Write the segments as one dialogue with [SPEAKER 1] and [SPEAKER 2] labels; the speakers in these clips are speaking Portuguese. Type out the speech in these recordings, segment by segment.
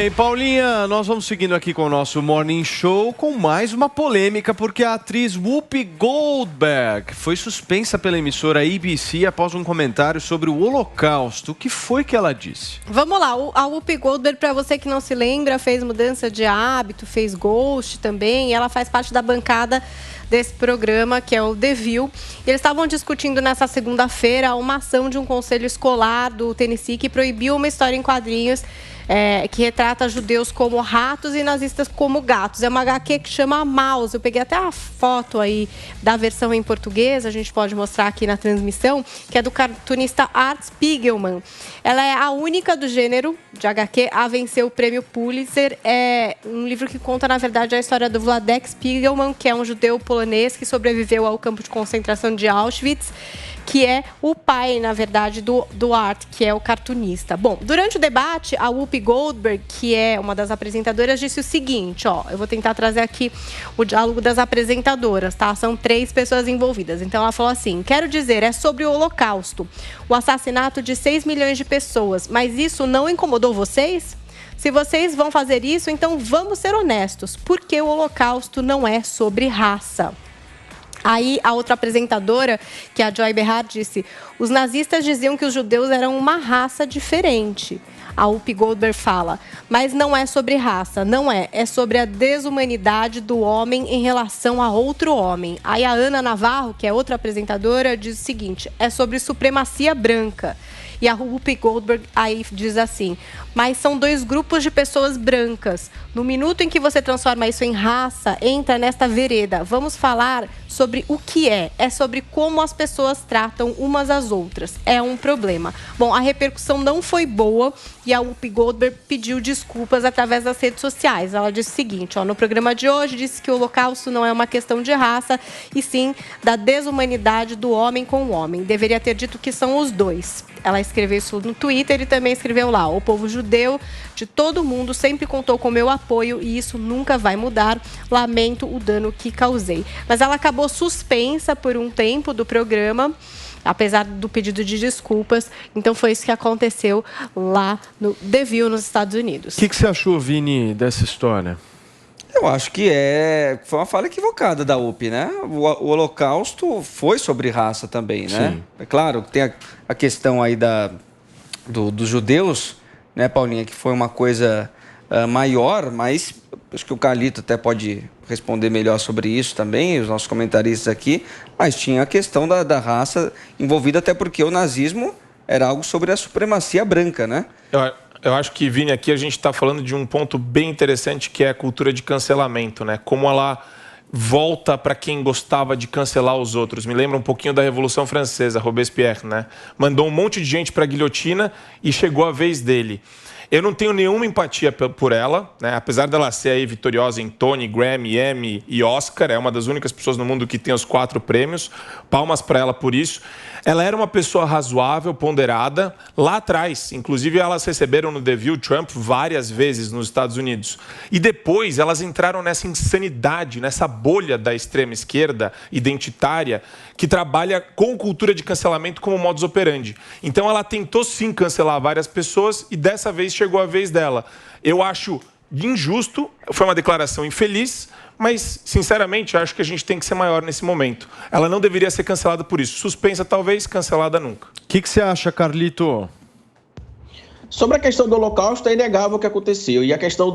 [SPEAKER 1] bem, Paulinha, nós vamos seguindo aqui com o nosso Morning Show com mais uma polêmica, porque a atriz Whoopi Goldberg foi suspensa pela emissora ABC após um comentário sobre o Holocausto. O que foi que ela disse?
[SPEAKER 2] Vamos lá, a Whoopi Goldberg, para você que não se lembra, fez mudança de hábito, fez Ghost também, e ela faz parte da bancada desse programa, que é o The View. Eles estavam discutindo nessa segunda-feira uma ação de um conselho escolar do Tennessee que proibiu uma história em quadrinhos que retrata judeus como ratos e nazistas como gatos. É uma HQ que chama Mouse. Eu peguei até a foto aí da versão em português, a gente pode mostrar aqui na transmissão, que é do cartunista Art Spiegelman. Ela é a única do gênero de HQ a vencer o prêmio Pulitzer. É um livro que conta, na verdade, a história do Władek Spiegelman, que é um judeu polonês que sobreviveu ao campo de concentração de Auschwitz, que é o pai, na verdade, do Art, que é o cartunista. Bom, durante o debate, a Whoopi Goldberg, que é uma das apresentadoras, disse o seguinte, eu vou tentar trazer aqui o diálogo das apresentadoras, tá? São 3 pessoas envolvidas. Então, ela falou assim, quero dizer, é sobre o Holocausto, o assassinato de 6 milhões de pessoas, mas isso não incomodou vocês? Se vocês vão fazer isso, então vamos ser honestos, porque o Holocausto não é sobre raça. Aí, a outra apresentadora, que é a Joy Behar, disse, os nazistas diziam que os judeus eram uma raça diferente. A Whoopi Goldberg fala, mas não é sobre raça, não é. É sobre a desumanidade do homem em relação a outro homem. Aí a Ana Navarro, que é outra apresentadora, diz o seguinte, é sobre supremacia branca. E a Whoopi Goldberg aí diz assim, mas são 2 grupos de pessoas brancas. No minuto em que você transforma isso em raça, entra nesta vereda. Vamos falar sobre o que é. É sobre como as pessoas tratam umas às outras. É um problema. Bom, a repercussão não foi boa e a Whoopi Goldberg pediu desculpas através das redes sociais. Ela disse o seguinte, no programa de hoje, disse que o Holocausto não é uma questão de raça, e sim da desumanidade do homem com o homem. Deveria ter dito que são os 2. Ela escreveu isso no Twitter e também escreveu lá, o povo judeu de todo mundo sempre contou com meu apoio e isso nunca vai mudar. Lamento o dano que causei. Mas ela acabou suspensa por um tempo do programa, apesar do pedido de desculpas. Então foi isso que aconteceu lá no The View, nos Estados Unidos.
[SPEAKER 1] O que você achou, Vini, dessa história?
[SPEAKER 3] Eu acho que foi uma fala equivocada da UP, né? O Holocausto foi sobre raça também, né?
[SPEAKER 1] Sim.
[SPEAKER 3] É claro que tem a questão aí dos judeus, né, Paulinha, que foi uma coisa maior, mas acho que o Carlito até pode responder melhor sobre isso também, os nossos comentaristas aqui, mas tinha a questão da raça envolvida, até porque o nazismo era algo sobre a supremacia branca, né?
[SPEAKER 4] Eu acho que, Vini, aqui a gente está falando de um ponto bem interessante, que é a cultura de cancelamento, né? Como ela volta para quem gostava de cancelar os outros. Me lembra um pouquinho da Revolução Francesa, Robespierre, né? Mandou um monte de gente para a guilhotina e chegou a vez dele. Eu não tenho nenhuma empatia por ela, né? Apesar dela ser aí vitoriosa em Tony, Grammy, Emmy e Oscar, é uma das únicas pessoas no mundo que tem os 4 prêmios, palmas para ela por isso. Ela era uma pessoa razoável, ponderada, lá atrás. Inclusive, elas receberam no The View Trump várias vezes nos Estados Unidos. E depois, elas entraram nessa insanidade, nessa bolha da extrema esquerda identitária, que trabalha com cultura de cancelamento como modus operandi. Então, ela tentou sim cancelar várias pessoas e dessa vez chegou a vez dela. Eu acho injusto, foi uma declaração infeliz, mas, sinceramente, acho que a gente tem que ser maior nesse momento. Ela não deveria ser cancelada por isso. Suspensa talvez, cancelada nunca.
[SPEAKER 1] O que você acha, Carlito?
[SPEAKER 5] Sobre a questão do Holocausto, é inegável o que aconteceu. E a questão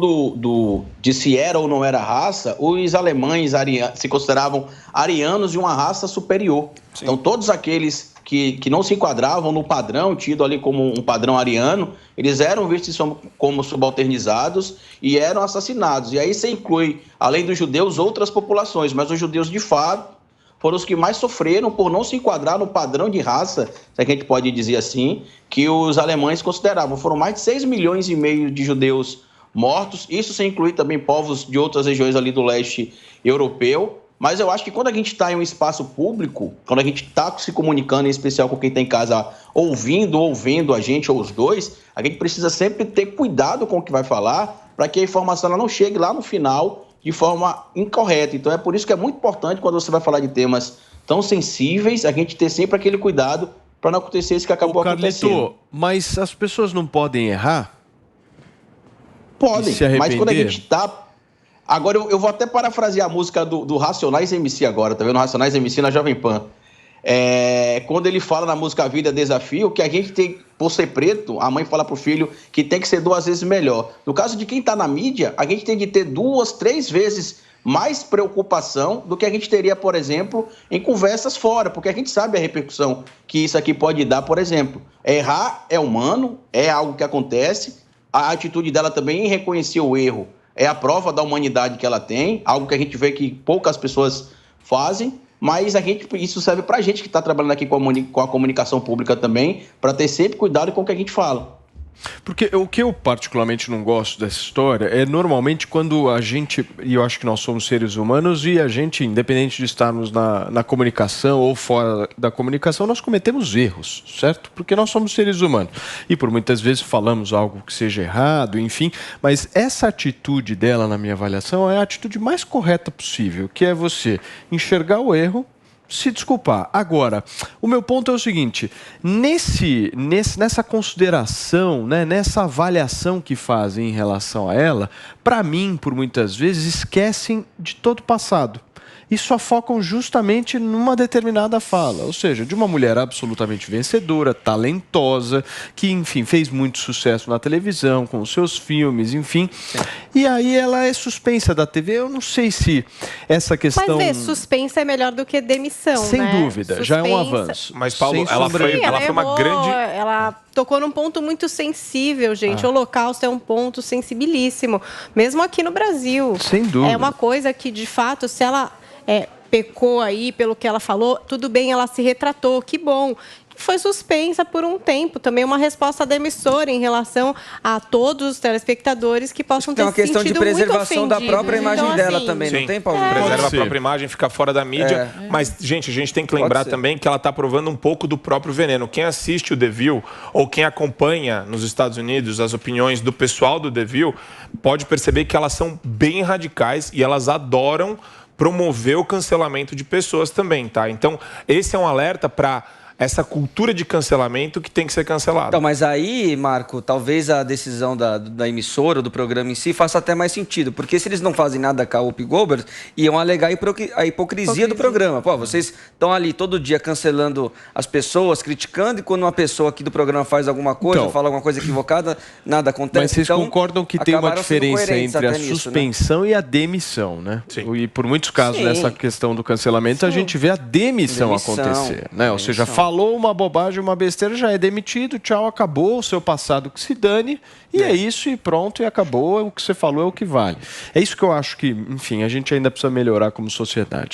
[SPEAKER 5] de se era ou não era raça, os alemães se consideravam arianos de uma raça superior. Sim. Então, todos aqueles que não se enquadravam no padrão, tido ali como um padrão ariano, eles eram vistos como subalternizados e eram assassinados. E aí você inclui, além dos judeus, outras populações, mas os judeus, de fato, foram os que mais sofreram por não se enquadrar no padrão de raça, se a gente pode dizer assim, que os alemães consideravam. Foram mais de 6 milhões e meio de judeus mortos, isso sem incluir também povos de outras regiões ali do leste europeu. Mas eu acho que quando a gente está em um espaço público, quando a gente está se comunicando, em especial com quem está em casa ouvindo ou vendo a gente, ou os dois, a gente precisa sempre ter cuidado com o que vai falar, para que a informação ela não chegue lá no final de forma incorreta. Então é por isso que é muito importante, quando você vai falar de temas tão sensíveis, a gente ter sempre aquele cuidado para não acontecer isso que acabou acontecendo.
[SPEAKER 1] Mas as pessoas não podem errar?
[SPEAKER 5] Podem,
[SPEAKER 1] se arrepender?
[SPEAKER 5] mas quando a gente tá... Agora, eu vou até parafrasear a música do Racionais MC agora, tá vendo? Racionais MC na Jovem Pan. Quando ele fala na música A Vida é Desafio, que a gente tem, por ser preto, a mãe fala pro filho que tem que ser 2 vezes melhor. No caso de quem tá na mídia, a gente tem de ter 2, 3 vezes mais preocupação do que a gente teria, por exemplo, em conversas fora, porque a gente sabe a repercussão que isso aqui pode dar, por exemplo. Errar é humano, é algo que acontece, a atitude dela também em reconhecer o erro é a prova da humanidade que ela tem, algo que a gente vê que poucas pessoas fazem, mas isso serve para a gente que está trabalhando aqui com a comunicação pública também, para ter sempre cuidado com o que a gente fala.
[SPEAKER 1] Porque o que eu particularmente não gosto dessa história é normalmente quando a gente, e eu acho que nós somos seres humanos, e a gente, independente de estarmos na comunicação ou fora da comunicação, nós cometemos erros, certo? Porque nós somos seres humanos. E por muitas vezes falamos algo que seja errado, enfim, mas essa atitude dela, na minha avaliação, é a atitude mais correta possível, que é você enxergar o erro, se desculpar. Agora, o meu ponto é o seguinte, nessa consideração, né, nessa avaliação que fazem em relação a ela, para mim, por muitas vezes, esquecem de todo o passado. E só focam justamente numa determinada fala, ou seja, de uma mulher absolutamente vencedora, talentosa, que, enfim, fez muito sucesso na televisão, com os seus filmes, enfim. Sim. E aí ela é suspensa da TV. Eu não sei se essa questão...
[SPEAKER 2] Mas suspensa é melhor do que demissão,
[SPEAKER 1] sem
[SPEAKER 2] né?
[SPEAKER 1] dúvida,
[SPEAKER 2] Suspensa...
[SPEAKER 1] já é um avanço.
[SPEAKER 4] Mas, Paulo, ela foi uma grande...
[SPEAKER 2] Ela tocou num ponto muito sensível, gente. O Holocausto é um ponto sensibilíssimo, mesmo aqui no Brasil.
[SPEAKER 1] Sem dúvida.
[SPEAKER 2] É uma coisa que, de fato, se ela... pecou aí pelo que ela falou, tudo bem, ela se retratou, que bom. Foi suspensa por um tempo, também uma resposta da emissora em relação a todos os telespectadores que possam ter se sentido muito ofendidos.
[SPEAKER 3] Tem uma questão de preservação da própria imagem
[SPEAKER 2] então,
[SPEAKER 3] dela
[SPEAKER 2] assim,
[SPEAKER 3] também,
[SPEAKER 4] sim,
[SPEAKER 3] não tem, Paulo?
[SPEAKER 4] Preserva a própria imagem, fica fora da mídia. Mas, gente, a gente tem que lembrar também que ela está provando um pouco do próprio veneno. Quem assiste o The View ou quem acompanha nos Estados Unidos as opiniões do pessoal do The View pode perceber que elas são bem radicais e elas adoram promover o cancelamento de pessoas também, tá? Então, esse é um alerta para essa cultura de cancelamento que tem que ser cancelada.
[SPEAKER 3] Então, mas aí, Marco, talvez a decisão da emissora, do programa em si, faça até mais sentido. Porque se eles não fazem nada com a Whoopi Goldberg, iam alegar a hipocrisia do programa. Pô, vocês estão ali todo dia cancelando as pessoas, criticando, e quando uma pessoa aqui do programa faz alguma coisa,
[SPEAKER 1] então,
[SPEAKER 3] fala alguma coisa equivocada, nada acontece.
[SPEAKER 1] Mas vocês concordam que tem uma diferença entre a suspensão, né, e a demissão, né?
[SPEAKER 4] Sim.
[SPEAKER 1] E por muitos casos, nessa questão do cancelamento, a gente vê a demissão acontecer, né? Ou seja, falou uma bobagem, uma besteira, já é demitido, tchau, acabou, o seu passado que se dane, e é isso, e pronto, e acabou, o que você falou é o que vale. É isso que eu acho que, enfim, a gente ainda precisa melhorar como sociedade.